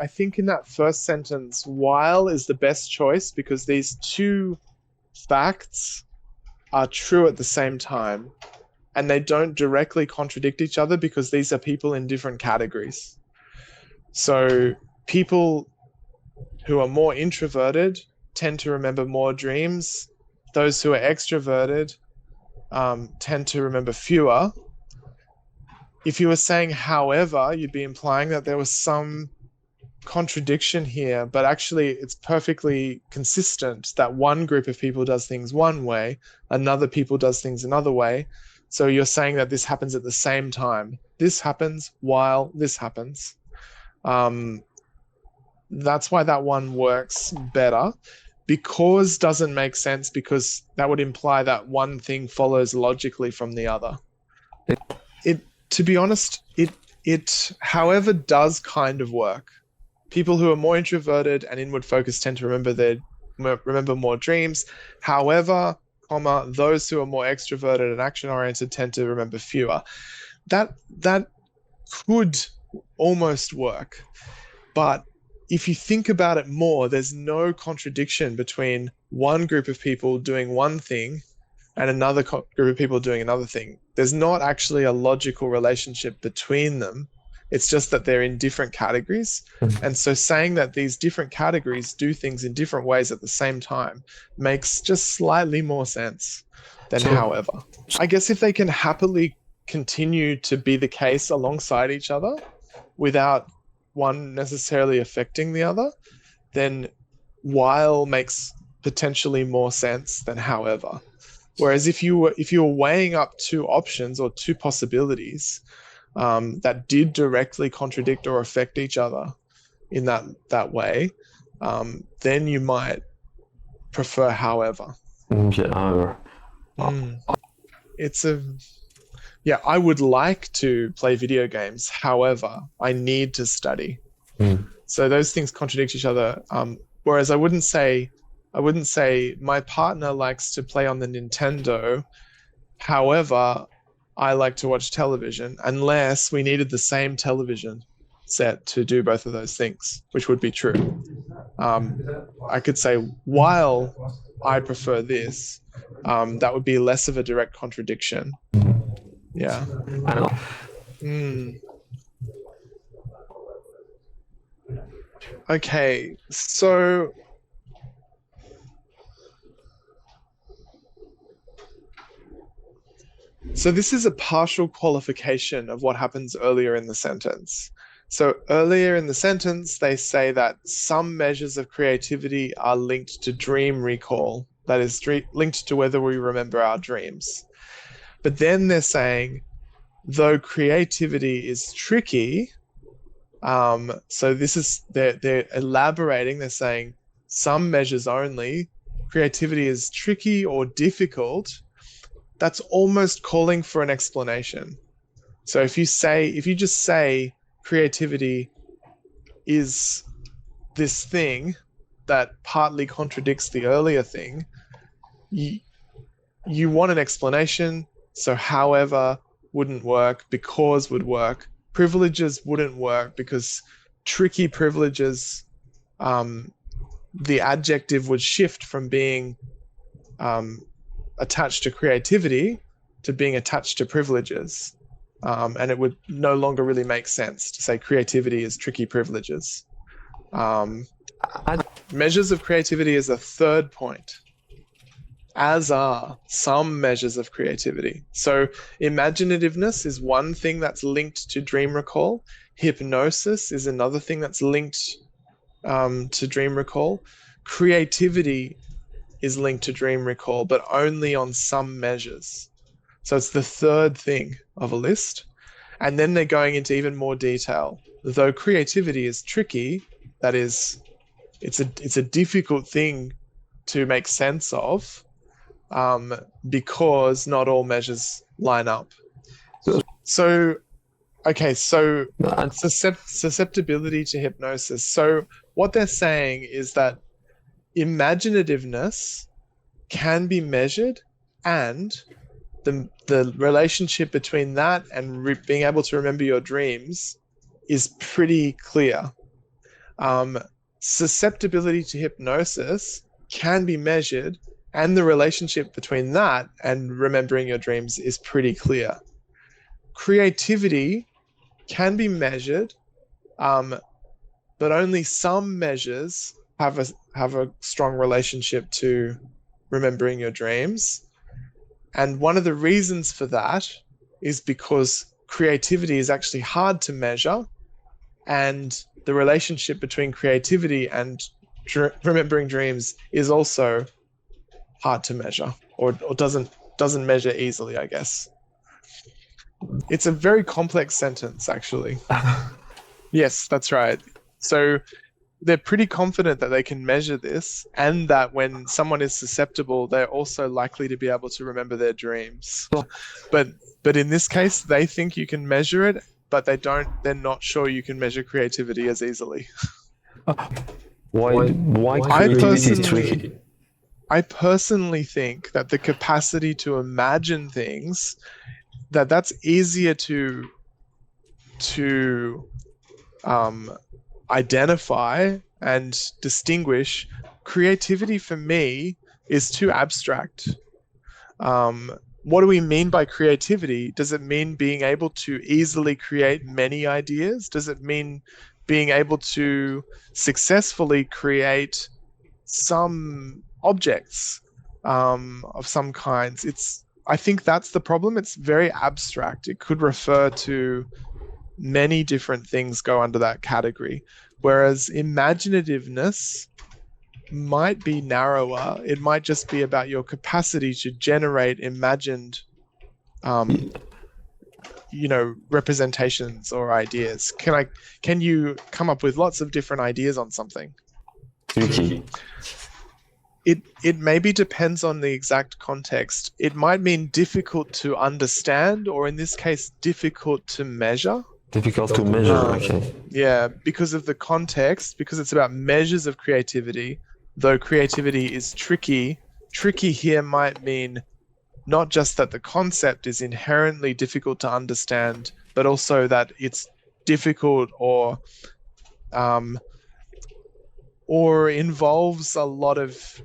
think in that first sentence, while is the best choice because these two facts are true at the same time, and they don't directly contradict each other because these are people in different categories. So people who are more introverted tend to remember more dreams. Those who are extroverted tend to remember fewer. If you were saying however, you'd be implying that there was some contradiction here, but actually it's perfectly consistent that one group of people does things one way, another people does things another way. So you're saying that this happens at the same time. This happens while this happens. That's why that one works better. Because doesn't make sense because that would imply that one thing follows logically from the other. To be honest, it however does kind of work. People who are more introverted and inward focused tend to remember more dreams. However, those who are more extroverted and action oriented tend to remember fewer. That could almost work, but if you think about it more, there's no contradiction between one group of people doing one thing and another group of people doing another thing. There's not actually a logical relationship between them. It's just that they're in different categories. And so saying that these different categories do things in different ways at the same time makes just slightly more sense than however. I guess if they can happily continue to be the case alongside each other without one necessarily affecting the other, then while makes potentially more sense than however. Whereas if you were weighing up two options or two possibilities that did directly contradict or affect each other in that way, then you might prefer however. However. Yeah, I would like to play video games. However, I need to study. So those things contradict each other. Whereas I wouldn't say my partner likes to play on the Nintendo. However, I like to watch television unless we needed the same television set to do both of those things, which would be true. I could say, while I prefer this, that would be less of a direct contradiction. Yeah. I know. Okay, so this is a partial qualification of what happens earlier in the sentence. So earlier in the sentence, they say that some measures of creativity are linked to dream recall, that is linked to whether we remember our dreams. But then they're saying, though creativity is tricky, so this is, they're elaborating, they're saying some measures only, creativity is tricky or difficult. That's almost calling for an explanation. So if you just say creativity is this thing that partly contradicts the earlier thing, you want an explanation. So however wouldn't work, because would work. Privileges wouldn't work because tricky privileges, the adjective would shift from being attached to creativity to being attached to privileges. And it would no longer really make sense to say creativity is tricky privileges. Measures of creativity is a third point, as are some measures of creativity. So imaginativeness is one thing that's linked to dream recall. Hypnosis is another thing that's linked to dream recall. Creativity is linked to dream recall, but only on some measures. So it's the third thing of a list. And then they're going into even more detail. Though creativity is tricky, that is, it's a difficult thing to make sense of, because not all measures line up. So susceptibility to hypnosis. So what they're saying is that imaginativeness can be measured, and the relationship between that and being able to remember your dreams is pretty clear. susceptibility to hypnosis can be measured, and the relationship between that and remembering your dreams is pretty clear. Creativity can be measured, but only some measures have a strong relationship to remembering your dreams. And one of the reasons for that is because creativity is actually hard to measure, and the relationship between creativity and remembering dreams is also hard to measure, or doesn't measure easily, I guess. It's a very complex sentence, actually. Yes, that's right. So they're pretty confident that they can measure this, and that when someone is susceptible, they're also likely to be able to remember their dreams. But in this case, they think you can measure it, but they're not sure you can measure creativity as easily. Why creativity is tricky? I personally think that the capacity to imagine things, that's easier to identify and distinguish. Creativity for me is too abstract. What do we mean by creativity? Does it mean being able to easily create many ideas? Does it mean being able to successfully create some objects of some kinds? I think that's the problem. It's very abstract. It could refer to many different things, go under that category. Whereas imaginativeness might be narrower. It might just be about your capacity to generate imagined, representations or ideas. Can you come up with lots of different ideas on something? Tricky. It maybe depends on the exact context. It might mean difficult to understand, or in this case, difficult to measure. Difficult to measure, okay. Yeah, because of the context, because it's about measures of creativity, though creativity is tricky. Tricky here might mean not just that the concept is inherently difficult to understand, but also that it's difficult or involves a lot of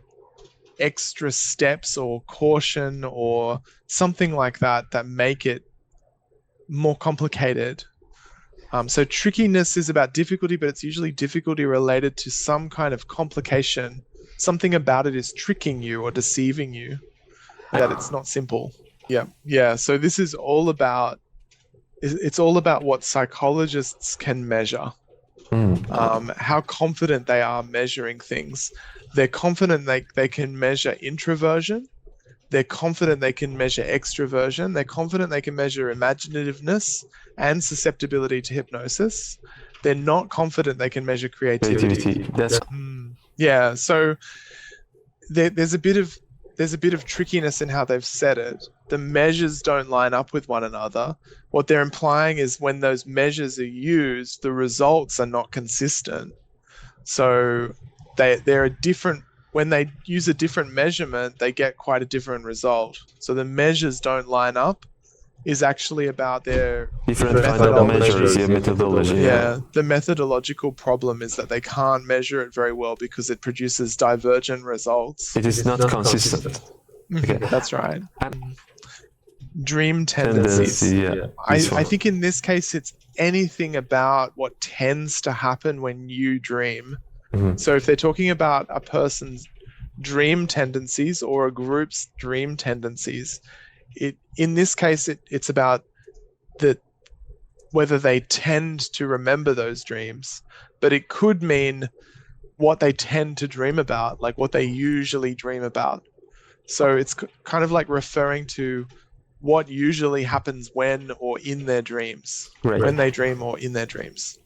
extra steps or caution or something like that make it more complicated. So trickiness is about difficulty, but it's usually difficulty related to some kind of complication. Something about it is tricking you or deceiving you, that it's not simple. Yeah. So this is all about, it's all about what psychologists can measure. How confident they are measuring things. They're confident they can measure introversion. They're confident they can measure extroversion. They're confident they can measure imaginativeness and susceptibility to hypnosis. They're not confident they can measure creativity. Yeah. So there's a bit of trickiness in how they've said it. The measures don't line up with one another. What they're implying is when those measures are used, the results are not consistent. So they're different. When they use a different measurement, they get quite a different result. So the measures don't line up is actually about their different kind of measures, methodology. Yeah, the methodological problem is that they can't measure it very well because it produces divergent results. It is not consistent. Okay. That's right. Dream tendencies. Yeah. I think in this case, it's anything about what tends to happen when you dream. So if they're talking about a person's dream tendencies or a group's dream tendencies, in this case, it's about whether they tend to remember those dreams, but it could mean what they tend to dream about, like what they usually dream about. So it's kind of like referring to what usually happens when or in their dreams, when they dream or in their dreams.